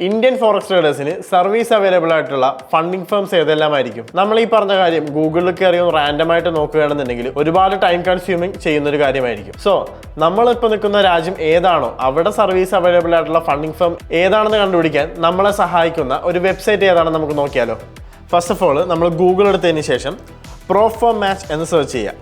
Indian forex ട്രേഡേഴ്സിന് service available ആയിട്ടുള്ള funding firms ഏതെല്ലാമായിരിക്കും? നമ്മൾ ഈ പറഞ്ഞ കാര്യം ഗൂഗിളിൽ കയറി റാൻഡം ആയിട്ട് നോക്കുകയാണെന്നുണ്ടെങ്കിൽ ഒരുപാട് ടൈം കൺസ്യൂമിങ് ചെയ്യുന്ന ഒരു കാര്യമായിരിക്കും. സോ നമ്മളിപ്പോൾ നിൽക്കുന്ന രാജ്യം ഏതാണോ അവിടെ സർവീസ് അവൈലബിൾ ആയിട്ടുള്ള ഫണ്ടിംഗ് ഫേം ഏതാണെന്ന് കണ്ടുപിടിക്കാൻ നമ്മളെ സഹായിക്കുന്ന ഒരു വെബ്സൈറ്റ് ഏതാണെന്ന് നമുക്ക് നോക്കിയാലോ. ഫസ്റ്റ് ഓഫ് ഓൾ നമ്മൾ ഗൂഗിൾ എടുത്തതിന് ശേഷം പ്രോഫോമാച്ച് എന്ന് സെർച്ച് ചെയ്യാം.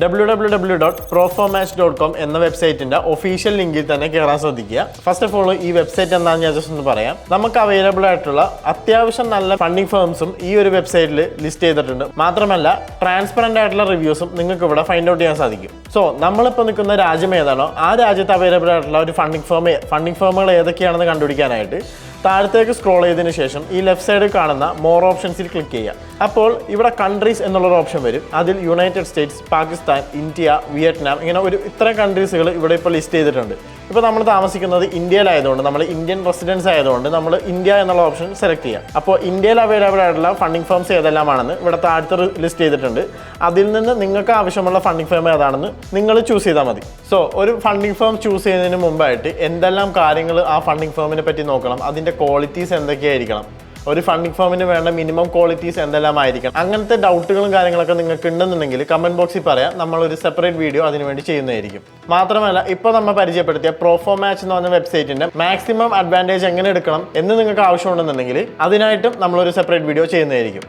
www.proformatch.com എന്ന വെബ്സൈറ്റിന്റെ ഒഫീഷ്യൽ ലിങ്കിൽ തന്നെ കയറാൻ ശ്രദ്ധിക്കുക. ഫസ്റ്റ് ഓഫ് ഓൾ ഈ വെബ്സൈറ്റ് എന്താണെന്ന് ഞാൻ ജസ്റ്റ് ഒന്ന് പറയാം. നമുക്ക് അവൈലബിൾ ആയിട്ടുള്ള അത്യാവശ്യം നല്ല ഫണ്ടിംഗ് ഫേംസും ഈ ഒരു വെബ്സൈറ്റിൽ ലിസ്റ്റ് ചെയ്തിട്ടുണ്ട്. മാത്രമല്ല ട്രാൻസ്പെറന്റ് ആയിട്ടുള്ള റിവ്യൂസും നിങ്ങൾക്ക് ഇവിടെ ഫൈൻഡ് ഔട്ട് ചെയ്യാൻ സാധിക്കും. സോ നമ്മളിപ്പോൾ നിൽക്കുന്ന രാജ്യം ഏതാണോ ആ രാജ്യത്ത് അവൈലബിൾ ആയിട്ടുള്ള ഒരു ഫണ്ടിംഗ് ഫേമുകൾ ഏതൊക്കെയാണെന്ന് കണ്ടുപിടിക്കാനായിട്ട് താഴത്തേക്ക് സ്ക്രോൾ ചെയ്തതിന് ശേഷം ഈ ലെഫ്റ്റ് സൈഡിൽ കാണുന്ന മോർ ഓപ്ഷൻസിൽ ക്ലിക്ക് ചെയ്യുക. അപ്പോൾ ഇവിടെ കൺട്രീസ് എന്നുള്ളൊരു ഓപ്ഷൻ വരും. അതിൽ United States, Pakistan, India, Vietnam ഇങ്ങനെ ഇത്രയും കൺട്രീസുകൾ ഇവിടെ ഇപ്പോൾ ലിസ്റ്റ് ചെയ്തിട്ടുണ്ട്. ഇപ്പോൾ നമ്മൾ താമസിക്കുന്നത് ഇന്ത്യയിലായതുകൊണ്ട് നമ്മൾ ഇന്ത്യൻ റെസിഡൻസ് ആയതുകൊണ്ട് നമ്മൾ ഇന്ത്യ എന്നുള്ള ഓപ്ഷൻ സെലക്ട് ചെയ്യാം. അപ്പോൾ ഇന്ത്യയിൽ അവൈലബിൾ ആയിട്ടുള്ള ഫണ്ടിംഗ് ഫേംസ് ഏതെല്ലാമാണെന്ന് ഇവിടെ താഴത്തെ ലിസ്റ്റ് ചെയ്തിട്ടുണ്ട്. അതിൽ നിന്ന് നിങ്ങൾക്ക് ആവശ്യമുള്ള ഫണ്ടിംഗ് ഫേം ഏതാണെന്ന് നിങ്ങൾ ചൂസ് ചെയ്താൽ മതി. സോ ഒരു ഫണ്ടിംഗ് ഫേം ചൂസ് ചെയ്യുന്നതിന് മുമ്പായിട്ട് എന്തെല്ലാം കാര്യങ്ങൾ ആ ഫണ്ടിംഗ് ഫേമിനെ പറ്റി നോക്കണം, അതിൻ്റെ ക്വാളിറ്റീസ് എന്തൊക്കെയായിരിക്കണം, ഒരു ഫണ്ടിംഗ് ഫേമിന് വേണ്ട മിനിമം ക്വാളിറ്റീസ് എന്തെല്ലാം ആയിരിക്കണം, അങ്ങനത്തെ ഡൗട്ടുകളും കാര്യങ്ങളൊക്കെ നിങ്ങൾക്ക് ഉണ്ടെന്നുണ്ടെങ്കിൽ കമന്റ് ബോക്സിൽ പറയാം. നമ്മളൊരു സെപ്പറേറ്റ് വീഡിയോ അതിനുവേണ്ടി ചെയ്യുന്നതായിരിക്കും. മാത്രമല്ല ഇപ്പോൾ നമ്മൾ പരിചയപ്പെടുത്തിയ പ്രോഫോമാച്ച് എന്ന് പറഞ്ഞ വെബ്സൈറ്റിന്റെ മാക്സിമം അഡ്വാൻറ്റേജ് എങ്ങനെ എടുക്കണം എന്ന് നിങ്ങൾക്ക് ആവശ്യമുണ്ടെന്നുണ്ടെങ്കിൽ അതിനായിട്ടും നമ്മളൊരു സെപ്പറേറ്റ് വീഡിയോ ചെയ്യുന്നതായിരിക്കും.